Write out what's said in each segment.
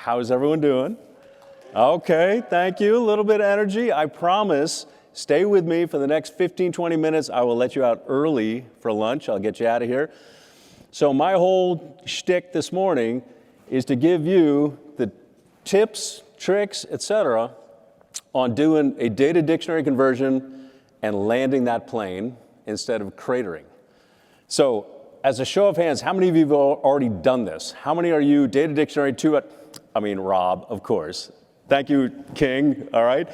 How's everyone doing? Okay, thank you. A little bit of energy. I promise, stay with me for the next 15, 20 minutes. I will let you out early for lunch. I'll get you out of here. So my whole shtick this morning is to give you the tips, tricks, etc. on doing a data dictionary conversion and landing that plane instead of cratering. So as a show of hands, how many of you have already done this? How many are you data dictionary to it? I mean, Rob, of course. Thank you, King, all right?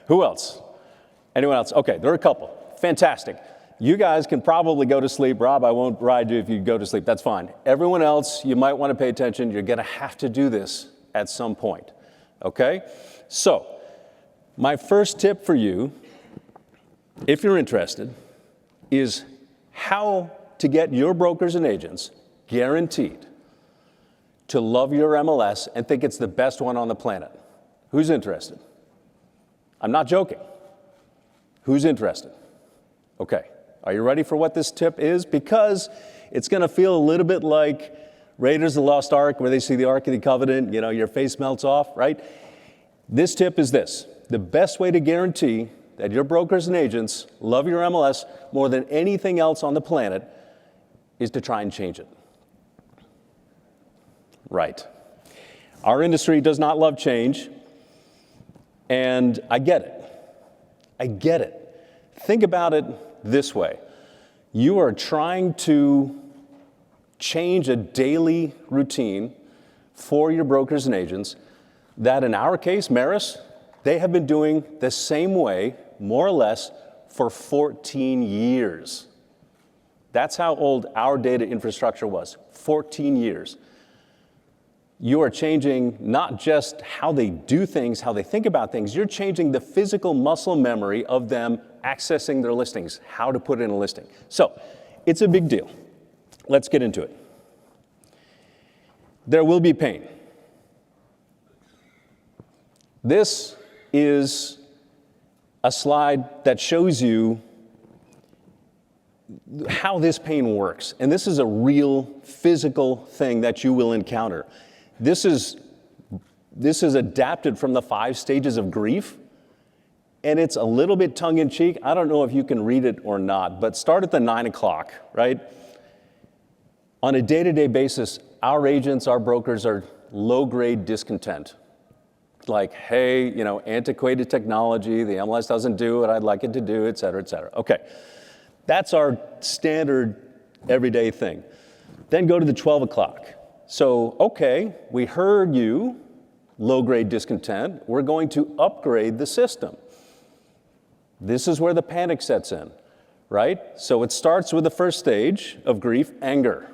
Who else? Anyone else? Okay, there are a couple. Fantastic. You guys can probably go to sleep. Rob, I won't ride you if you go to sleep. That's fine. Everyone else, you might want to pay attention. You're going to have to do this at some point, okay? So my first tip for you, if you're interested, is how to get your brokers and agents guaranteed to love your MLS and think it's the best one on the planet. Who's interested? I'm not joking. Who's interested? Okay. Are you ready for what this tip is? Because it's going to feel a little bit like Raiders of the Lost Ark, where they see the Ark of the Covenant, your face melts off, right? This tip is this. The best way to guarantee that your brokers and agents love your MLS more than anything else on the planet is to try and change it. Right. Our industry does not love change. And I get it. I get it. Think about it this way. You are trying to change a daily routine for your brokers and agents that, in our case, Maris, they have been doing the same way, more or less, for 14 years. That's how old our data infrastructure was, 14 years. You are changing not just how they do things, how they think about things, you're changing the physical muscle memory of them accessing their listings, how to put in a listing. So it's a big deal. Let's get into it. There will be pain. This is a slide that shows you how this pain works. And this is a real physical thing that you will encounter. This is adapted from the 5 stages of grief, and it's a little bit tongue-in-cheek. I don't know if you can read it or not, but start at the 9 o'clock, right? On a day-to-day basis, our agents, our brokers are low-grade discontent. Like, hey, antiquated technology, the MLS doesn't do what I'd like it to do, et cetera, et cetera. Okay, that's our standard everyday thing. Then go to the 12 o'clock. So, okay, we heard you, low-grade discontent. We're going to upgrade the system. This is where the panic sets in, right? So it starts with the first stage of grief, anger.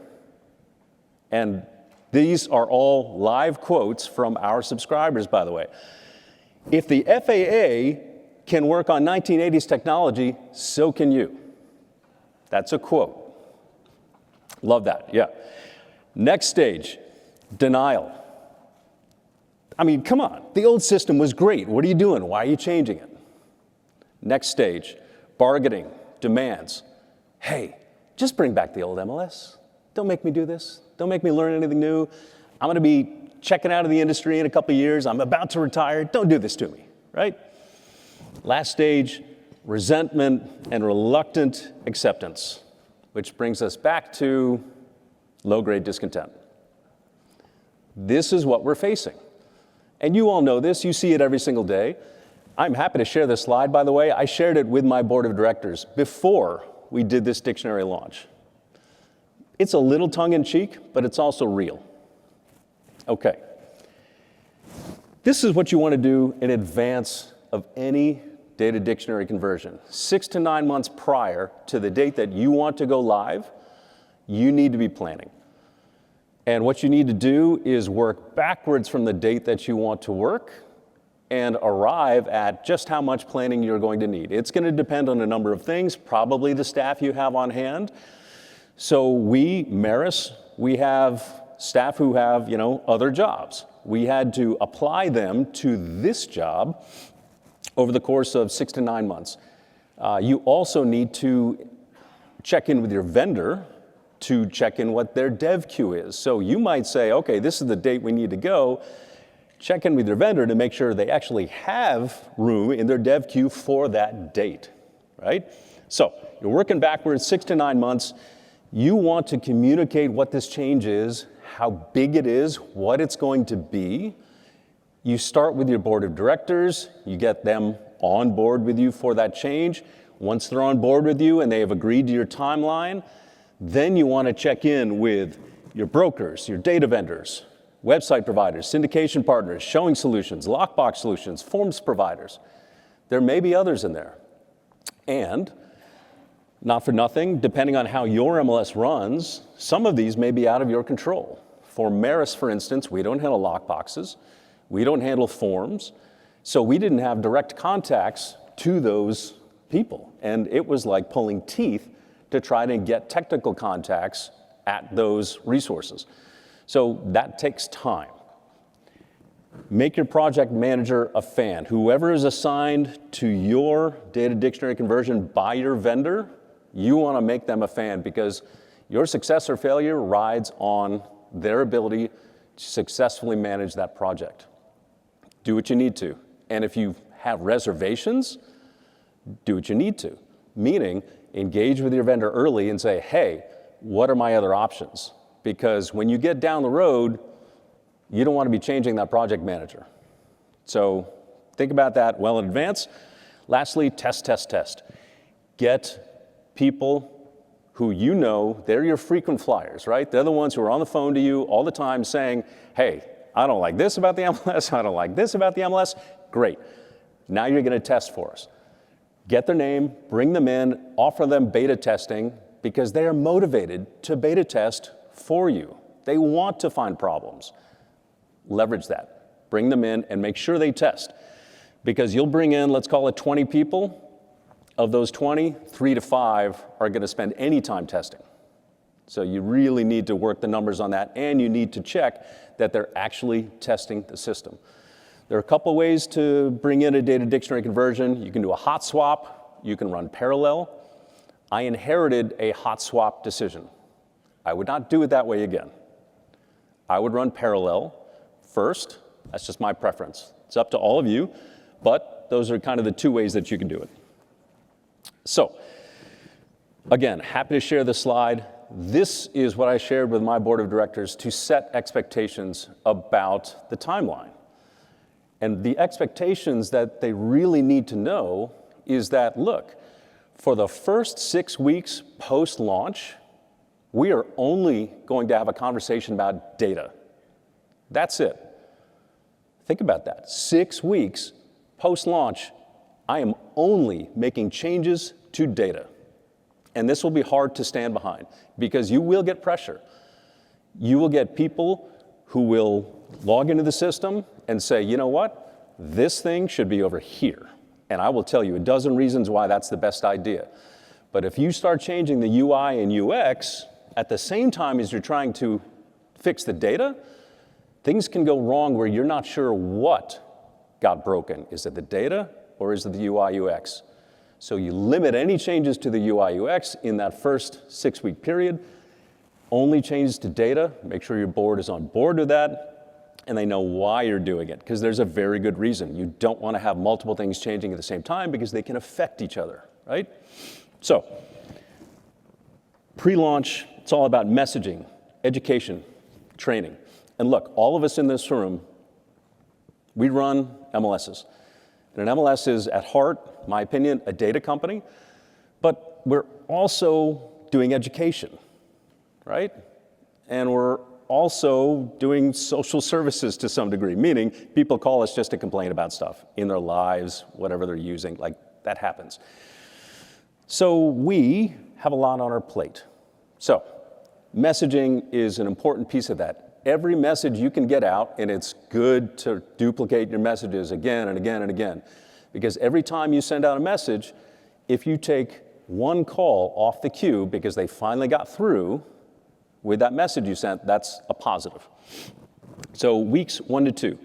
And these are all live quotes from our subscribers, by the way. If the FAA can work on 1980s technology, so can you. That's a quote. Love that, yeah. Next stage, denial. I mean, come on, the old system was great. What are you doing? Why are you changing it? Next stage, bargaining, demands. Hey, just bring back the old MLS. Don't make me do this. Don't make me learn anything new. I'm going to be checking out of the industry in a couple of years. I'm about to retire. Don't do this to me, right? Last stage, resentment and reluctant acceptance, which brings us back to low-grade discontent. This is what we're facing. And you all know this. You see it every single day. I'm happy to share this slide, by the way. I shared it with my board of directors before we did this dictionary launch. It's a little tongue-in-cheek, but it's also real. Okay. This is what you want to do in advance of any data dictionary conversion. 6 to 9 months prior to the date that you want to go live, you need to be planning. And what you need to do is work backwards from the date that you want to work and arrive at just how much planning you're going to need. It's going to depend on a number of things, probably the staff you have on hand. So we, Maris, we have staff who have, other jobs. We had to apply them to this job over the course of 6 to 9 months. You also need to check in with your vendor to check in what their dev queue is. So you might say, okay, this is the date we need to go. Check in with your vendor to make sure they actually have room in their dev queue for that date, right? So you're working backwards 6 to 9 months. You want to communicate what this change is, how big it is, what it's going to be. You start with your board of directors. You get them on board with you for that change. Once they're on board with you and they have agreed to your timeline, then you want to check in with your brokers, your data vendors, website providers, syndication partners, showing solutions, lockbox solutions, forms providers. There may be others in there. And not for nothing, depending on how your MLS runs, some of these may be out of your control. For Maris, for instance, we don't handle lockboxes. We don't handle forms. So we didn't have direct contacts to those people. And it was like pulling teeth to try to get technical contacts at those resources. So that takes time. Make your project manager a fan. Whoever is assigned to your data dictionary conversion by your vendor, you want to make them a fan because your success or failure rides on their ability to successfully manage that project. Do what you need to. And if you have reservations, do what you need to. Meaning, engage with your vendor early and say, hey, what are my other options? Because when you get down the road, you don't want to be changing that project manager. So think about that well in advance. Lastly, test, test, test. Get people who you know, they're your frequent flyers, right? They're the ones who are on the phone to you all the time saying, hey, I don't like this about the MLS, I don't like this about the MLS. Great. Now you're going to test for us. Get their name, bring them in, offer them beta testing because they are motivated to beta test for you. They want to find problems. Leverage that. Bring them in and make sure they test. Because you'll bring in, let's call it 20 people. Of those 20, 3 to 5 are going to spend any time testing. So you really need to work the numbers on that, and you need to check that they're actually testing the system. There are a couple ways to bring in a data dictionary conversion. You can do a hot swap. You can run parallel. I inherited a hot swap decision. I would not do it that way again. I would run parallel first. That's just my preference. It's up to all of you, but those are kind of the two ways that you can do it. So, again, happy to share this slide. This is what I shared with my board of directors to set expectations about the timeline. And the expectations that they really need to know is that, look, for the first 6 weeks post-launch, we are only going to have a conversation about data. That's it. Think about that. 6 weeks post-launch, I am only making changes to data. And this will be hard to stand behind because you will get pressure. You will get people who will log into the system and say, you know what? This thing should be over here. And I will tell you a dozen reasons why that's the best idea. But if you start changing the UI and UX at the same time as you're trying to fix the data, things can go wrong where you're not sure what got broken. Is it the data or is it the UI UX? So you limit any changes to the UI UX in that first 6-week period. Only changes to data. Make sure your board is on board with that and they know why you're doing it because there's a very good reason. You don't want to have multiple things changing at the same time because they can affect each other, right? So, pre-launch, it's all about messaging, education, training. And look, all of us in this room, we run MLSs. And an MLS is, at heart, my opinion, a data company, but we're also doing education, right? And we're also doing social services to some degree, meaning people call us just to complain about stuff in their lives, whatever they're using, like that happens. So we have a lot on our plate. So messaging is an important piece of that. Every message you can get out, and it's good to duplicate your messages again and again and again, because every time you send out a message, if you take one call off the queue because they finally got through with that message you sent, that's a positive. So weeks 1 to 2,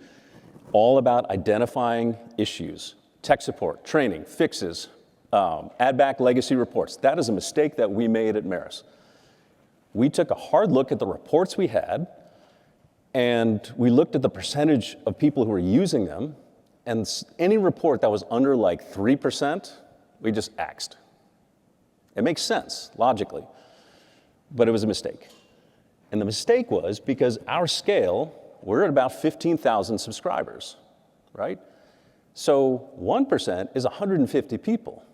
all about identifying issues, tech support, training, fixes, add back legacy reports. That is a mistake that we made at Maris. We took a hard look at the reports we had, And we looked at the percentage of people who were using them, and any report that was under like 3%, we just axed. It makes sense, logically, but it was a mistake. And the mistake was because our scale, we're at about 15,000 subscribers, right? So 1% is 150 people,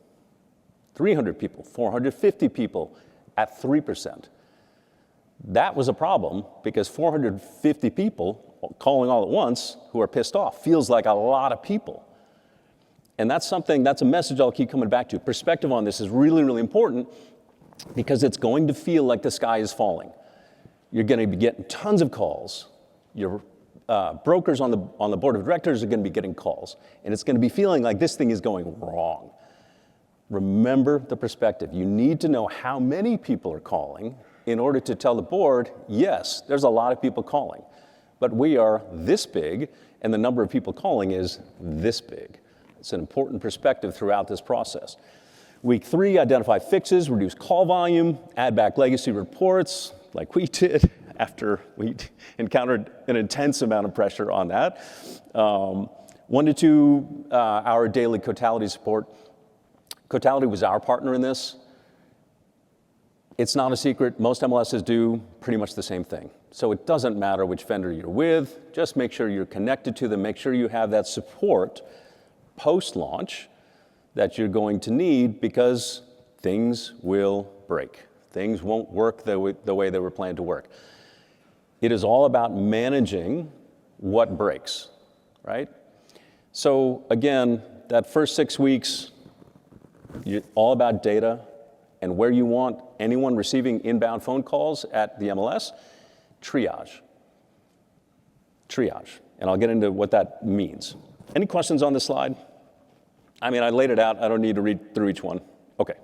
300 people, 450 people at 3%. That was a problem because 450 people calling all at once who are pissed off feels like a lot of people. And that's a message I'll keep coming back to. Perspective on this is really, really important because it's going to feel like the sky is falling. You're going to be getting tons of calls. Your brokers on the board of directors are going to be getting calls. And it's going to be feeling like this thing is going wrong. Remember the perspective. You need to know how many people are calling in order to tell the board, yes, there's a lot of people calling, but we are this big, and the number of people calling is this big. It's an important perspective throughout this process. Week 3, identify fixes, reduce call volume, add back legacy reports, like we did after we encountered an intense amount of pressure on that. 1 to 2 hour daily Cotality support. Cotality was our partner in this. It's not a secret. Most MLSs do pretty much the same thing. So it doesn't matter which vendor you're with. Just make sure you're connected to them. Make sure you have that support post-launch that you're going to need because things will break. Things won't work the way they were planned to work. It is all about managing what breaks, right? So again, that first 6 weeks, you're all about data and where you want anyone receiving inbound phone calls at the MLS, triage. Triage. And I'll get into what that means. Any questions on this slide? I mean, I laid it out. I don't need to read through each one. Okay.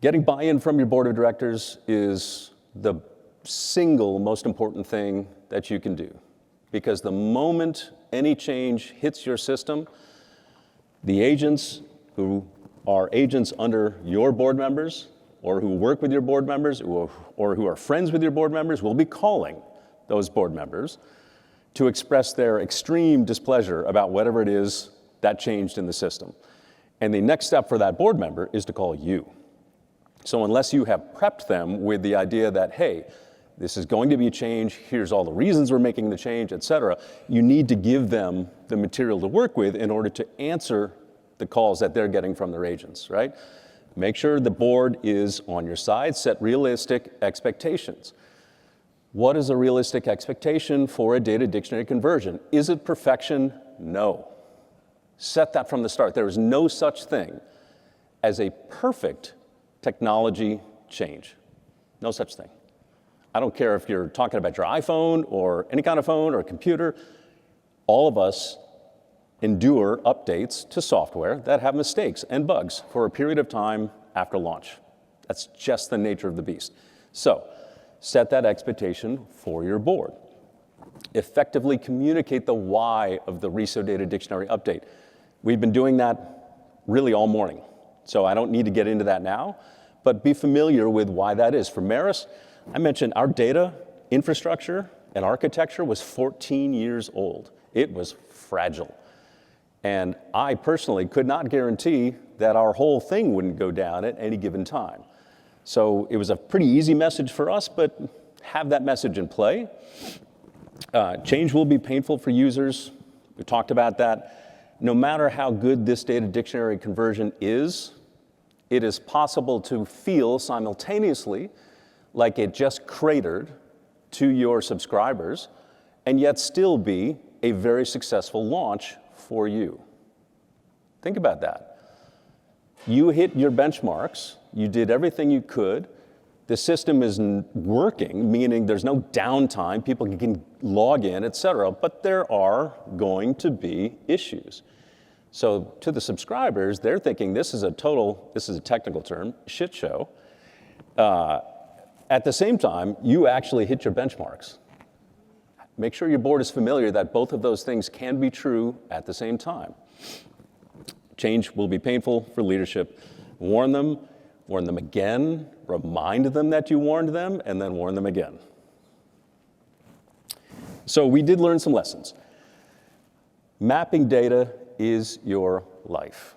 Getting buy-in from your board of directors is the single most important thing that you can do. Because the moment any change hits your system, the agents who are agents under your board members or who work with your board members or who are friends with your board members will be calling those board members to express their extreme displeasure about whatever it is that changed in the system. And the next step for that board member is to call you. So unless you have prepped them with the idea that, hey, this is going to be a change, here's all the reasons we're making the change, et cetera, you need to give them the material to work with in order to answer the calls that they're getting from their agents, right? Make sure the board is on your side, set realistic expectations. What is a realistic expectation for a data dictionary conversion? Is it perfection? No. Set that from the start. There is no such thing as a perfect technology change. No such thing. I don't care if you're talking about your iPhone or any kind of phone or computer. All of us endure updates to software that have mistakes and bugs for a period of time after launch. That's just the nature of the beast. So set that expectation for your board. Effectively communicate the why of the RESO Data Dictionary update. We've been doing that really all morning, so I don't need to get into that now, but be familiar with why that is. For Maris, I mentioned our data infrastructure and architecture was 14 years old. It was fragile. And I personally could not guarantee that our whole thing wouldn't go down at any given time. So it was a pretty easy message for us, but have that message in play. Change will be painful for users. We talked about that. No matter how good this data dictionary conversion is, it is possible to feel simultaneously like it just cratered to your subscribers and yet still be a very successful launch for you. Think about that. You hit your benchmarks, you did everything you could, the system is working, meaning there's no downtime, people can log in, et cetera, but there are going to be issues. So to the subscribers, they're thinking this is a technical term, shit show. At the same time, you actually hit your benchmarks. Make sure your board is familiar that both of those things can be true at the same time. Change will be painful for leadership. Warn them warn them again, remind them that you warned them, and then warn them again. So we did learn some lessons. Mapping data is your life.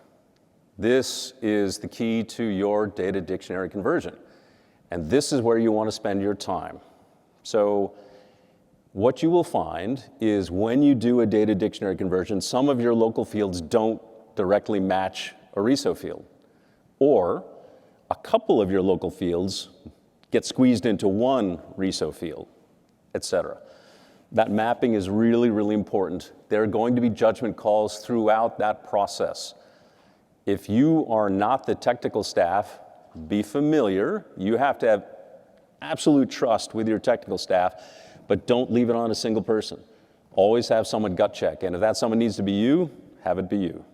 This is the key to your data dictionary conversion. And this is where you want to spend your time. So what you will find is when you do a data dictionary conversion, some of your local fields don't directly match a RESO field. Or a couple of your local fields get squeezed into one RESO field, et cetera. That mapping is really, really important. There are going to be judgment calls throughout that process. If you are not the technical staff, be familiar. You have to have absolute trust with your technical staff, but don't leave it on a single person. Always have someone gut check, and if that someone needs to be you, have it be you.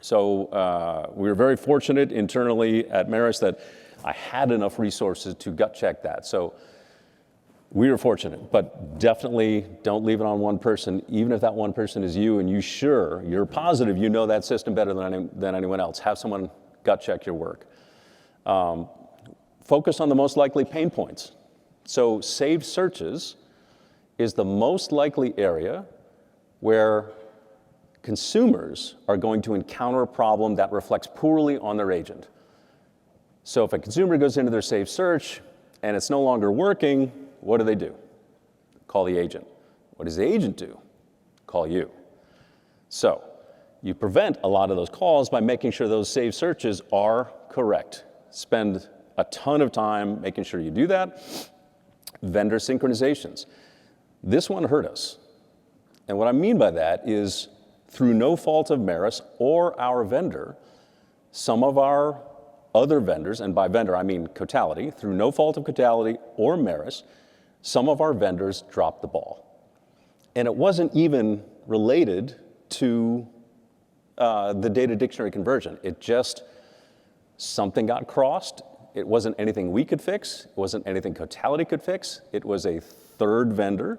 So we were very fortunate internally at Maris that I had enough resources to gut check that. So we were fortunate, but definitely don't leave it on one person, even if that one person is you and you're positive you know that system better than anyone else. Have someone gut check your work. Focus on the most likely pain points. So saved searches is the most likely area where consumers are going to encounter a problem that reflects poorly on their agent. So if a consumer goes into their saved search and it's no longer working, what do? Call the agent. What does the agent do? Call you. So you prevent a lot of those calls by making sure those saved searches are correct. Spend a ton of time making sure you do that. Vendor synchronizations. This one hurt us. And what I mean by that is through no fault of Maris or our vendor, some of our other vendors, and by vendor I mean Cotality, through no fault of Cotality or Maris, some of our vendors dropped the ball. And it wasn't even related to the data dictionary conversion. It just, something got crossed. It wasn't anything we could fix. It wasn't anything Cotality could fix. It was a third vendor.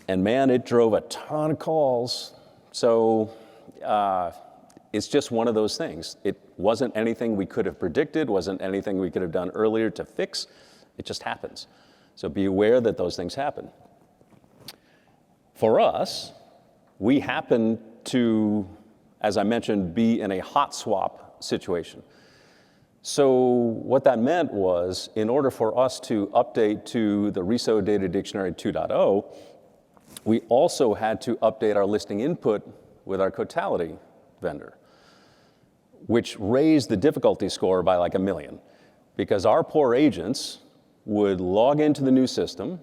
And man, it drove a ton of calls. So it's just one of those things. It wasn't anything we could have predicted, wasn't anything we could have done earlier to fix. It just happens. So be aware that those things happen. For us, we happen to, as I mentioned, be in a hot swap situation. So what that meant was, in order for us to update to the RESO Data Dictionary 2.0, we also had to update our listing input with our Cotality vendor, which raised the difficulty score by like 1 million, because our poor agents would log into the new system,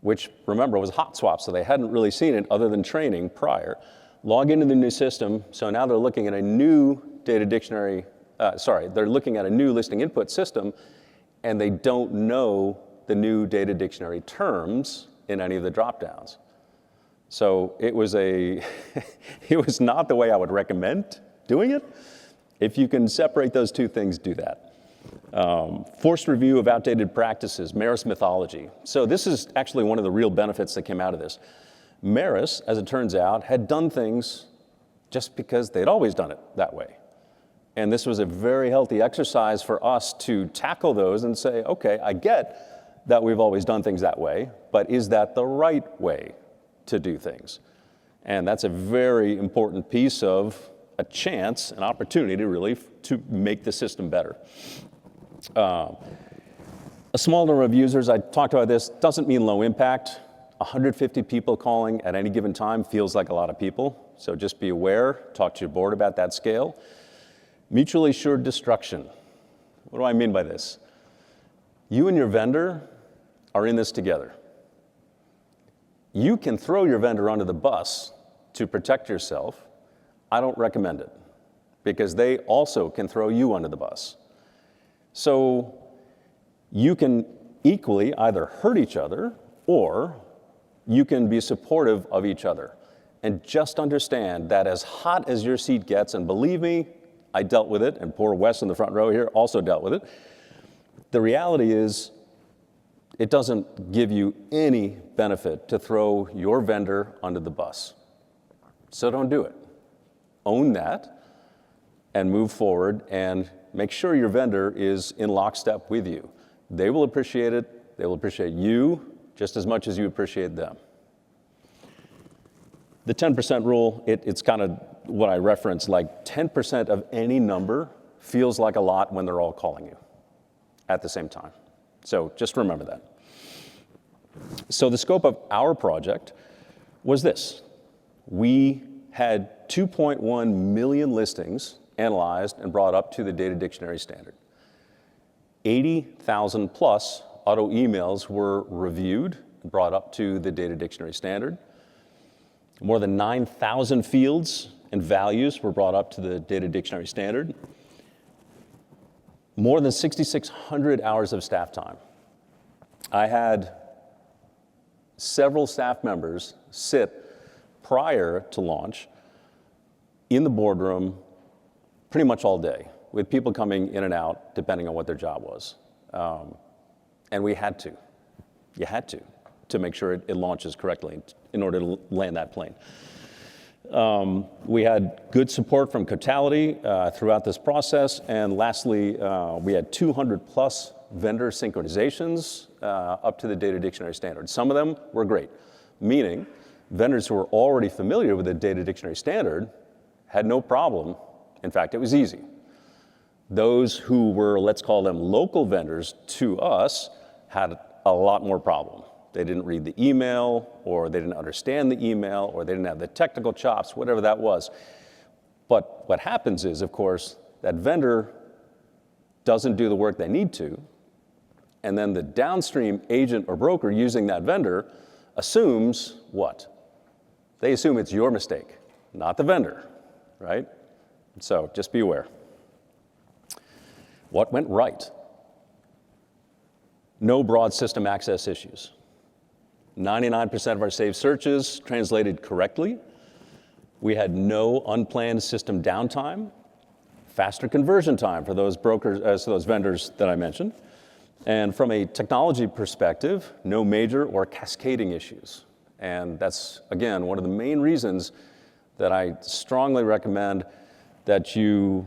which, remember, was hot swap, so they hadn't really seen it other than training prior, log into the new system, so now they're looking at a new data dictionary, they're looking at a new listing input system, and they don't know the new data dictionary terms in any of the drop-downs. So it was it was not the way I would recommend doing it. If you can separate those two things, do that. Forced review of outdated practices, Maris mythology. So this is actually one of the real benefits that came out of this. Maris, as it turns out, had done things just because they'd always done it that way. And this was a very healthy exercise for us to tackle those and say, okay, I get that we've always done things that way, but is that the right way to do things? And that's a very important piece of a chance, an opportunity really to make the system better. A small number of users, I talked about this, doesn't mean low impact. 150 people calling at any given time feels like a lot of people. So just be aware, talk to your board about that scale. Mutually assured destruction. What do I mean by this? You and your vendor are in this together. You can throw your vendor under the bus to protect yourself. I don't recommend it, because they also can throw you under the bus. So you can equally either hurt each other or you can be supportive of each other. And just understand that as hot as your seat gets, and believe me, I dealt with it, and poor Wes in the front row here also dealt with it. The reality is, it doesn't give you any benefit to throw your vendor under the bus. So don't do it. Own that and move forward and make sure your vendor is in lockstep with you. They will appreciate it. They will appreciate you just as much as you appreciate them. The 10% rule, it's kind of what I referenced, like 10% of any number feels like a lot when they're all calling you at the same time. So just remember that. So the scope of our project was this. We had 2.1 million listings analyzed and brought up to the data dictionary standard. 80,000 plus auto emails were reviewed and brought up to the data dictionary standard. More than 9,000 fields and values were brought up to the data dictionary standard. More than 6,600 hours of staff time. I had several staff members sit prior to launch in the boardroom pretty much all day, with people coming in and out depending on what their job was. And we had to. You had to make sure it launches correctly in order to land that plane. We had good support from Cotality throughout this process. And lastly, we had 200 plus vendor synchronizations up to the data dictionary standard. Some of them were great, meaning vendors who were already familiar with the data dictionary standard had no problem. In fact, it was easy. Those who were, let's call them local vendors to us, had a lot more problem. They didn't read the email, or they didn't understand the email, or they didn't have the technical chops, whatever that was. But what happens is, of course, that vendor doesn't do the work they need to, and then the downstream agent or broker using that vendor assumes what? They assume it's your mistake, not the vendor, right? So just be aware. What went right? No broad system access issues. 99% of our saved searches translated correctly. We had no unplanned system downtime, faster conversion time for those brokers, those vendors that I mentioned. And from a technology perspective, no major or cascading issues. And that's, again, one of the main reasons that I strongly recommend that you,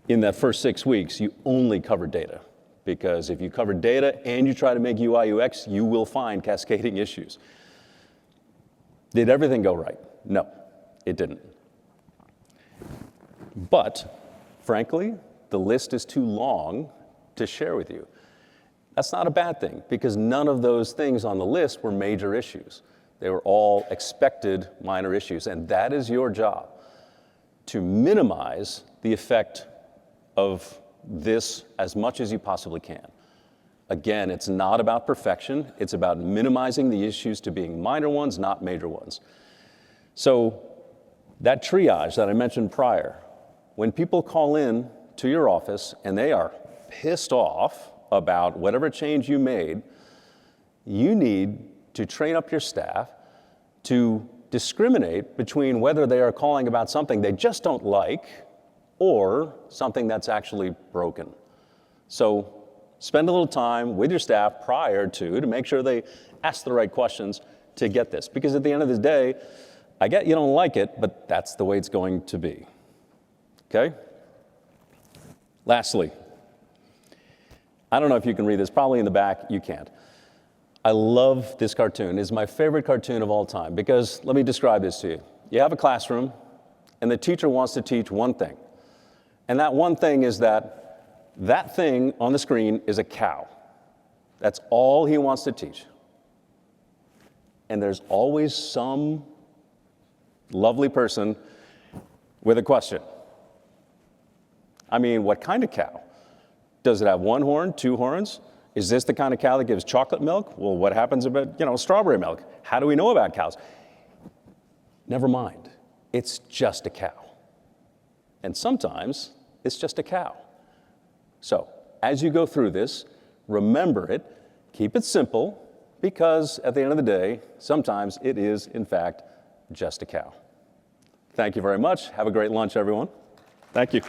in that first 6 weeks, you only cover data. Because if you cover data and you try to make UI UX, you will find cascading issues. Did everything go right? No, it didn't. But, frankly, the list is too long to share with you. That's not a bad thing, because none of those things on the list were major issues. They were all expected minor issues, and that is your job, to minimize the effect of this as much as you possibly can. Again, it's not about perfection. It's about minimizing the issues to being minor ones, not major ones. So that triage that I mentioned prior, when people call in to your office and they are pissed off about whatever change you made, you need to train up your staff to discriminate between whether they are calling about something they just don't like or something that's actually broken. So spend a little time with your staff prior to make sure they ask the right questions to get this. Because at the end of the day, I get you don't like it, but that's the way it's going to be. Okay? Lastly, I don't know if you can read this, probably in the back, you can't. I love this cartoon. It's my favorite cartoon of all time because let me describe this to you. You have a classroom and the teacher wants to teach one thing. And that one thing is that thing on the screen is a cow. That's all he wants to teach. And there's always some lovely person with a question. I mean, what kind of cow? Does it have one horn, two horns? Is this the kind of cow that gives chocolate milk? Well, what happens about, strawberry milk? How do we know about cows? Never mind. It's just a cow. And sometimes it's just a cow. So as you go through this, remember it, keep it simple, because at the end of the day, sometimes it is, in fact, just a cow. Thank you very much. Have a great lunch, everyone. Thank you.